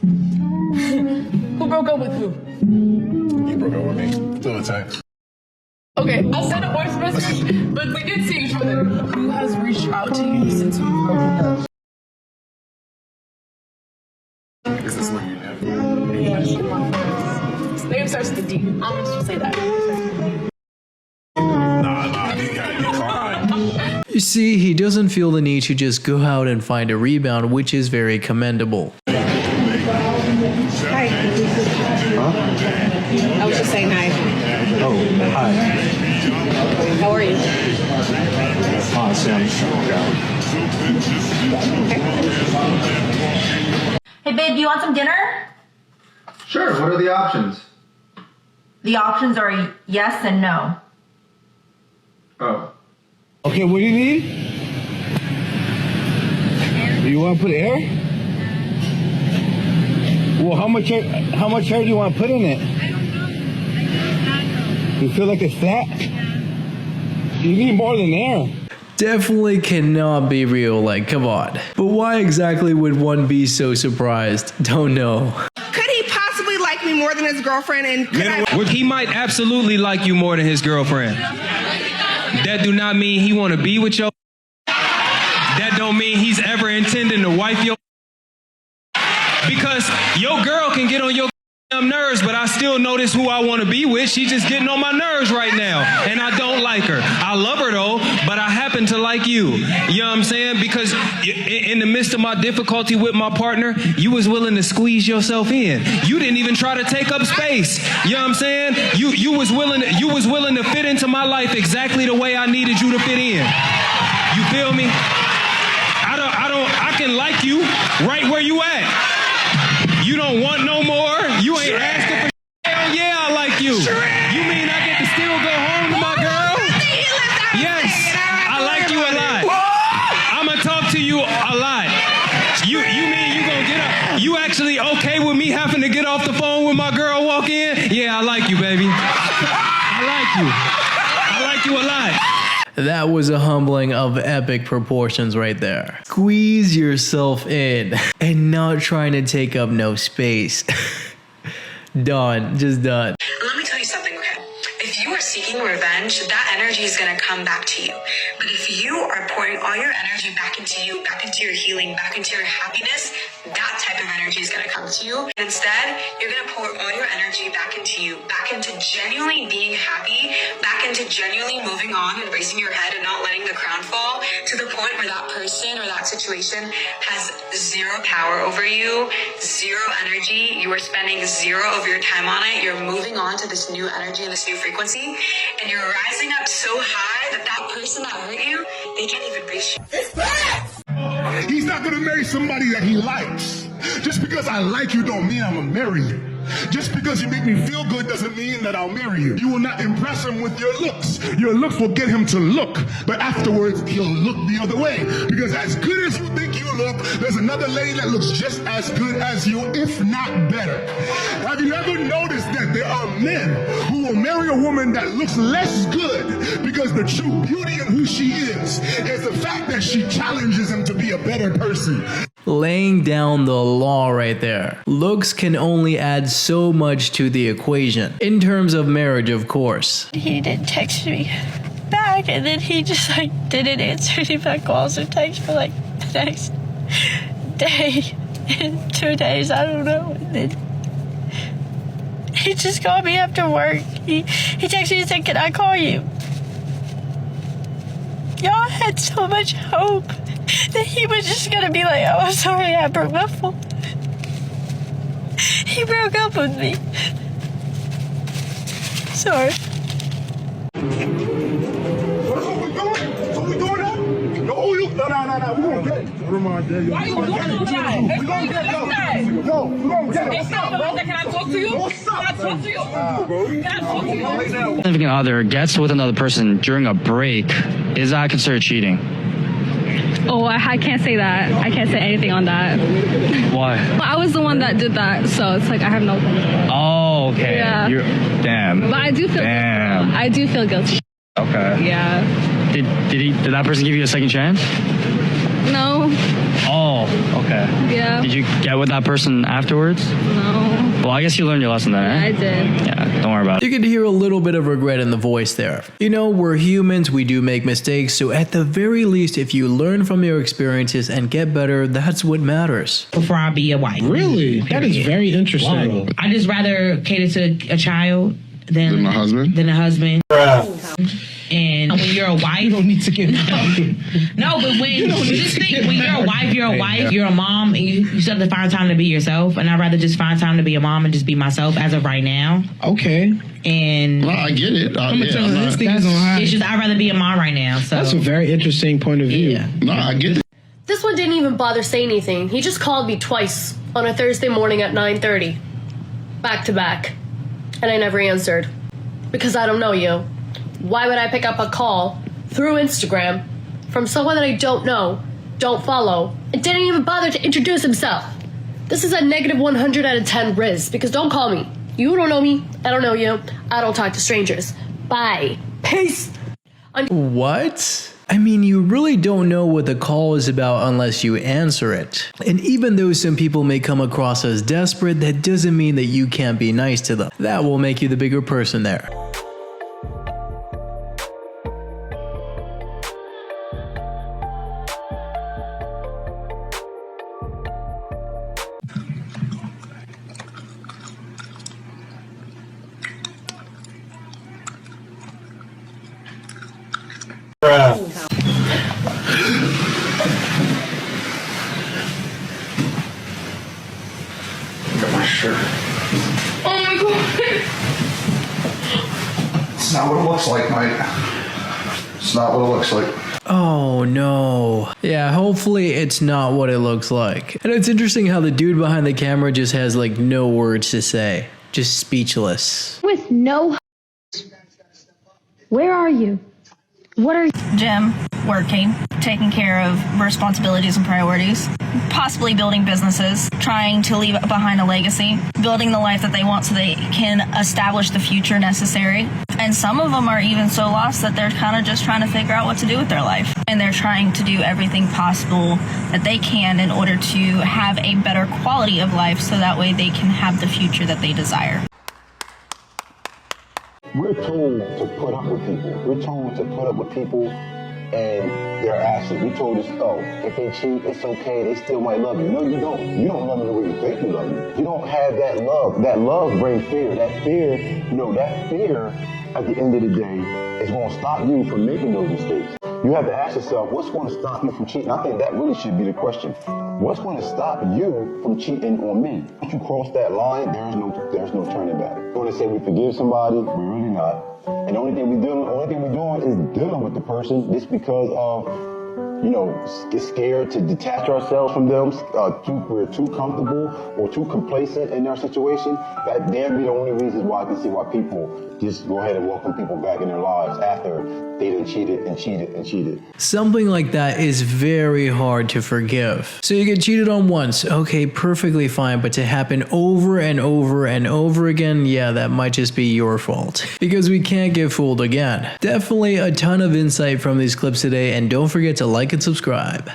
Who broke up with who? You broke up with me. Still a text. Okay, I sent a voice message, but we did see each other. Who has reached out to you since we broke up? Is this what you have? Yeah, his name starts with a D. I'm just say that. Nah, you gotta decline. You see, he doesn't feel the need to just go out and find a rebound, which is very commendable. Hi. Huh? I was just saying hi. Oh, hi. How are you? Awesome. Hey babe, do you want some dinner? Sure, what are the options? The options are yes and no. Oh. Okay, what do you need? You want to put air? Well, how much air do you want to put in it? You feel like it's fat? You need more than air. Definitely cannot be real, like, come on. But why exactly would one be so surprised? Don't know. Could he possibly like me more than his girlfriend? And He might absolutely like you more than his girlfriend. That do not mean he want to be with your. That don't mean he's ever intending to wife your. Because your girl can get on your nerves, but I still notice who I want to be with. She's just getting on my nerves right now, and I don't like her. I love her though, but I happen to like you. You know what I'm saying? Because in the midst of my difficulty with my partner, you was willing to squeeze yourself in. You didn't even try to take up space. You know what I'm saying? You was willing to fit into my life exactly the way I needed you to fit in. You feel me? I can like you right where you at. You don't want no more. You ain't asking for. Hell yeah, I like you. You mean I get to still go home to my girl? Yes, I like you a lot. I'ma talk to you a lot. You mean you gonna get up? You actually okay with me having to get off the phone when my girl walk in? Yeah, I like you, baby. I like you a lot. That was a humbling of epic proportions right there. Squeeze yourself in and not trying to take up no space. Done, just done. Let me tell you something, okay? If you are seeking revenge, that energy is going to come back to you. But if you are pouring all your energy back into you, back into your healing, back into your happiness, that type of energy is going to come to you. Instead, you're going to pour all your energy back into you, back into genuinely being happy, back into genuinely moving on and raising your head and not letting the crown fall to the point where that person or that situation has zero power over you, zero energy. You are spending zero of your time on it. You're moving on to this new energy and this new frequency, and you're rising up so high that that person that hurt you, they can't even reach you. He's not gonna marry somebody that he likes. Just because I like you don't mean I'm gonna marry you. Just because you make me feel good doesn't mean that I'll marry you. You will not impress him with your looks. Your looks will get him to look, but afterwards he'll look the other way. Because as good as you think you look, there's another lady that looks just as good as you, if not better. Have you ever noticed that there are men who will marry a woman that looks less good because the true beauty in who she is the fact that she challenges him to be a better person? Laying down the law right there. Looks can only add so much to the equation. In terms of marriage, of course. He didn't text me back, and then he just didn't answer any of my calls or texts for the next day and 2 days, I don't know. And then he just called me after work. He texted me and said, "Can I call you?" Y'all had so much hope that he was just gonna be like, "Oh, I'm sorry, I broke my phone." He broke up with me. Sorry. What we doing? What we doing now? No, we gonna get it. Never mind, Dad. Why you doing that? We gonna get it. No, we gonna get it. It's not about that. Can I talk to you? Can I talk to you? Can I talk to you? Significant other gets with another person during a break, is that considered cheating? Oh, I can't say that. I can't say anything on that. Why? Well, I was the one that did that, so it's like I have no. Oh, okay. Yeah. Damn. But I do feel. Damn. I do feel guilty. Okay. Yeah. Did that person give you a second chance? No. Oh, okay. Okay. Yeah. Did you get with that person afterwards? No. Well, I guess you learned your lesson then, eh? I did. Yeah, don't worry about it. You could hear a little bit of regret in the voice there. You know, we're humans, we do make mistakes, so at the very least, if you learn from your experiences and get better, that's what matters. Before I be a wife. Really? That is very interesting. I just rather cater to a child than my husband. Than a husband. And when you're a wife, you don't need to get no, but when you just think when you're a wife, you're a mom, and you still have to find time to be yourself. And I'd rather just find time to be a mom and just be myself as of right now. Okay. And well, I get it. It's just I'd rather be a mom right now. So that's a very interesting point of view. Yeah. No, I get it. This one didn't even bother saying anything. He just called me twice on a Thursday morning at 9:30, back to back, and I never answered because I don't know you. Why would I pick up a call through Instagram from someone that I don't know, don't follow, and didn't even bother to introduce himself? This is a negative 100 out of 10 Riz, because don't call me. You don't know me, I don't know you, I don't talk to strangers. Bye. Peace. What? I mean, you really don't know what the call is about unless you answer it. And even though some people may come across as desperate, that doesn't mean that you can't be nice to them. That will make you the bigger person there. Got my shirt. Oh my god. It's not what it looks like, mate. It's not what it looks like. Oh no. Yeah, hopefully it's not what it looks like. And it's interesting how the dude behind the camera just has like no words to say. Just speechless. With no. Where are you? What are you? Gym, working, taking care of responsibilities and priorities, possibly building businesses, trying to leave behind a legacy, building the life that they want so they can establish the future necessary. And some of them are even so lost that they're kind of just trying to figure out what to do with their life. And they're trying to do everything possible that they can in order to have a better quality of life so that way they can have the future that they desire. We're told to put up with people. We're told to put up with people and their actions. We're told if they cheat, it's okay. They still might love you. No, you don't. You don't love them the way you think you love them. You don't have that love. That love brings fear. That fear, that fear at the end of the day is going to stop you from making those mistakes. You have to ask yourself, what's going to stop you from cheating? I think that really should be the question. What's going to stop you from cheating on me? Once you cross that line, there's no turning back. We're going to say we forgive somebody, we're really not. And the only thing we're doing is dealing with the person just because of, get scared to detach ourselves from them. We're too comfortable or too complacent in our situation. That'd be the only reasons why I can see why people just go ahead and welcome people back in their lives after they done cheated and cheated and cheated. Something like that is very hard to forgive. So you get cheated on once, okay, perfectly fine, but to happen over and over and over again, yeah, that might just be your fault. Because we can't get fooled again. Definitely a ton of insight from these clips today, and don't forget to like and subscribe.